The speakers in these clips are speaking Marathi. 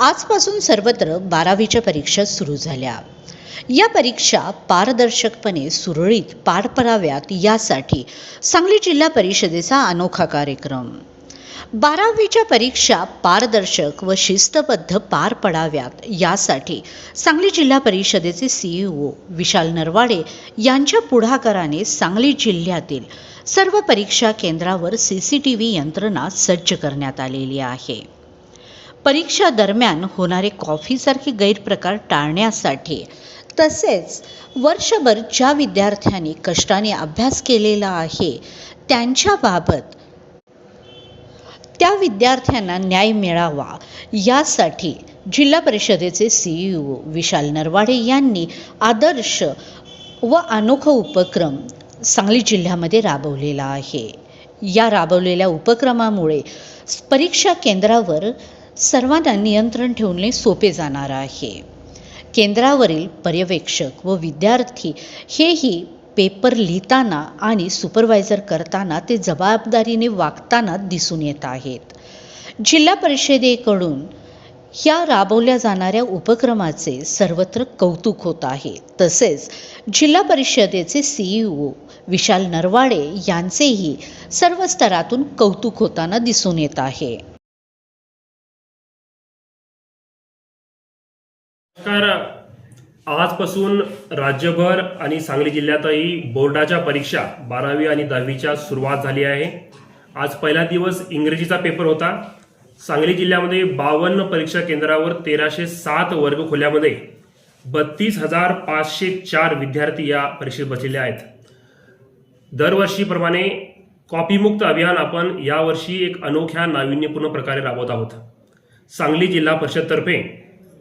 आजपासून सर्वत्र 12वीच्या परीक्षा सुरू झाल्या। या परीक्षा पारदर्शकपणे सुरळीत पार पडाव्यात यासाठी सांगली जिल्हा परिषदेचा अनोखा कार्यक्रम। 12वीच्या परीक्षा पारदर्शक व शिस्तबद्ध पार पडाव्यात यासाठी सांगली जिल्हा परिषदेचे सीईओ विशाल नरवाडे यांच्या पुढाकाराने सांगली जिल्ह्यातील सर्व परीक्षा केंद्रावर सीसीटीव्ही यंत्रणा सज्ज करण्यात आलेली आहे। परीक्षा दरम्यान होणारे कॉफीसारखे गैरप्रकार टाळण्यासाठी तसेच वर्षभर ज्या विद्यार्थ्यांनी कष्टाने अभ्यास केलेला आहे त्यांच्याबाबत त्या विद्यार्थ्यांना न्याय मिळावा यासाठी जिल्हा परिषदेचे सीईओ विशाल नरवाडे यांनी आदर्श व अनोखा उपक्रम सांगली जिल्ह्यामध्ये राबवलेला आहे। या राबवलेल्या उपक्रमामुळे परीक्षा केंद्रावर सर्वांना नियंत्रण ठेवणे सोपे जाणार आहे। केंद्रावरील पर्यवेक्षक व विद्यार्थी हेही पेपर लिहिताना आणि सुपरवायझर करताना ते जबाबदारीने वागताना दिसून येत आहेत। जिल्हा परिषदेकडून या राबवल्या जाणाऱ्या उपक्रमाचे सर्वत्र कौतुक होत आहे। तसेच जिल्हा परिषदेचे सीईओ विशाल नरवाडे यांचेही सर्व स्तरातून कौतुक होताना दिसून येत आहे। आजपासून राज्यभर आणि सांगली जिल्ह्यातही बोर्डाच्या परीक्षा 12वी आणि 10वीच्या सुरुवात झाली आहे। आज पहिला दिवस इंग्रजीचा पेपर होता। सांगली जिल्ह्यामध्ये 52 परीक्षा केंद्रावर 1307 वर्गखोल्यामध्ये 32,504 विद्यार्थी या परीक्षेत बसलेले आहेत। दरवर्षीप्रमाणे कॉपीमुक्त अभियान आपण यावर्षी एक अनोख्या नाविन्यपूर्ण प्रकारे राबवत आहोत। सांगली जिल्हा परिषदतर्फे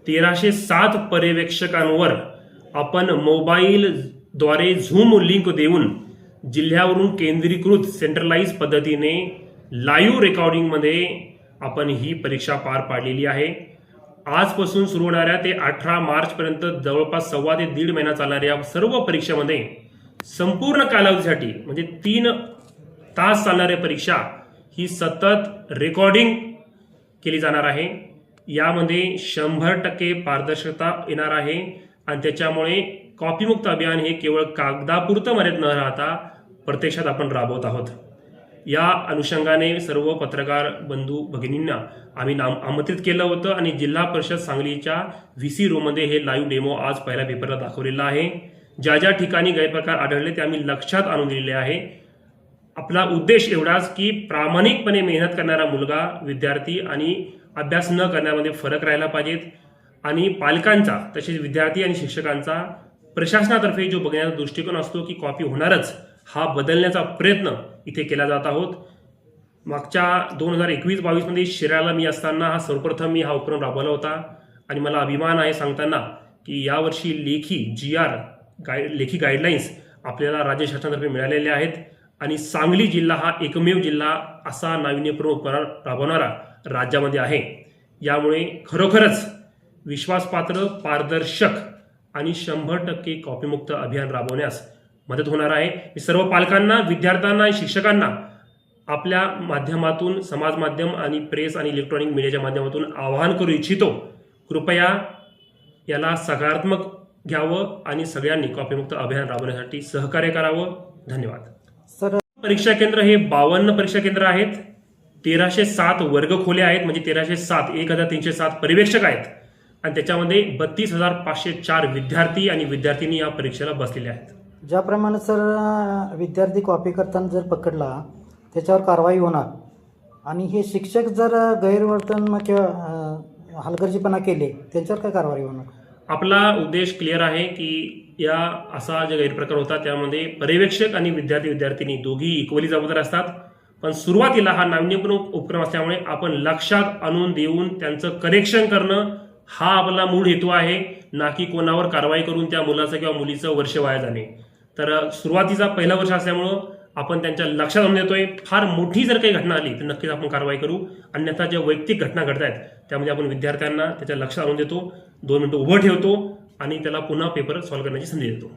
1307 पर्यवेक्षकांवर आपण मोबाईलद्वारे झूम लिंक देऊन जिल्ह्यावरून केंद्रीकृत सेंट्रलाइज पद्धतीने लाईव्ह रेकॉर्डिंगमध्ये आपण ही परीक्षा पार पाडलेली आहे। आजपासून सुरू होणाऱ्या ते 18 मार्चपर्यंत जवळपास 1.25 ते 1.5 महिना चालणाऱ्या सर्व परीक्षेमध्ये संपूर्ण कालावधीसाठी म्हणजे 3 तास चालणाऱ्या परीक्षा ही सतत रेकॉर्डिंग केली जाणार आहे। यामध्ये 100% पारदर्शकता येणार आहे आणि त्याच्यामुळे कॉपीमुक्त अभियान हे केवळ कागदापुरतं मर्यादित न राहता प्रत्यक्षात आपण राबवत आहोत। या अनुषंगाने सर्व पत्रकार बंधू भगिनींना आम्ही आमंत्रित केलं होतं आणि जिल्हा परिषद सांगलीच्या व्हीसी रूममध्ये हे लाईव्ह डेमो आज पहिल्या पेपरला दाखवलेला आहे। ज्या ज्या ठिकाणी गैरप्रकार आढळले ते आम्ही लक्षात आणून दिलेले आहे। आपला उद्देश एवढाच की प्रामाणिकपणे मेहनत करणारा मुलगा विद्यार्थी आणि अभ्यास न करण्यामध्ये फरक राहिला पाहिजेत आणि पालकांचा तसेच विद्यार्थी आणि शिक्षकांचा प्रशासनातर्फे जो बघण्याचा दृष्टिकोन असतो की कॉपी होणारच हा बदलण्याचा प्रयत्न इथे केला जात आहोत। मागच्या 2021-22 मध्ये शिराळा मी असताना सर्वप्रथम मी हा उपक्रम राबवला होता आणि मला अभिमान आहे सांगताना की यावर्षी लेखी लेखी गाईडलाईन्स आपल्याला राज्य शासनातर्फे मिळालेल्या आहेत आणि सांगली जिल्हा हा एकमेव जिल्हा असा नाविन्यपूर्ण उपक्रम राबवणारा राज्यामध्ये आहे। यामुळे खरोखरच विश्वासपात्र पारदर्शक आणि 100% कॉपीमुक्त अभियान राबवण्यास मदत होणार आहे। मी सर्व पालकांना विद्यार्थ्यांना आणि शिक्षकांना आपल्या माध्यमातून समाज माध्यम आणि प्रेस आणि इलेक्ट्रॉनिक मीडियाच्या माध्यमातून आवाहन करू इच्छितो, कृपया याला सकारात्मक घ्यावं आणि सगळ्यांनी कॉपीमुक्त अभियान राबवण्यासाठी सहकार्य करावं। धन्यवाद। सर, परीक्षा केंद्र हे 52 परीक्षा केंद्र आहेत। 1307 वर्गखोल्या आहेत म्हणजे 1307 1307 पर्यवेक्षक आहेत आणि त्याच्यामध्ये 32,504 विद्यार्थी आणि विद्यार्थिनी या परीक्षेला बसलेले आहेत। ज्याप्रमाणे सर विद्यार्थी कॉपी करताना जर पकडला त्याच्यावर कारवाई होणार आणि हे शिक्षक जर गैरवर्तन किंवा हलगर्जीपणा केले त्यांच्यावर काय कारवाई होणार? आपला उद्देश क्लिअर आहे की या असा जे गैरप्रकार होता त्यामध्ये पर्यवेक्षक आणि विद्यार्थी दोघी इक्वली जबाबदार असतात, पण सुरुवातीला हा नाविन्यपूर्ण उपक्रम असल्यामुळे आपण लक्षात आणून देऊन त्यांचं करेक्शन करणं हा आपला मूळ हेतू आहे, ना की कोणावर कारवाई करून त्या मुलाचं किंवा मुलीचं वर्ष वाया जाणे। तर सुरुवातीचा पहिला वर्ष असल्यामुळं आपण त्यांच्या लक्षात आणून देतोय। फार मोठी जर काही घटना आली तर नक्कीच आपण कारवाई करू, अन्यथा ज्या वैयक्तिक घटना घडत आहेत त्यामध्ये आपण विद्यार्थ्यांना त्याच्या लक्षात आणून देतो, 2 मिनिटं उभं ठेवतो आणि त्याला पुन्हा पेपर सॉल्व्ह करण्याची संधी देतो।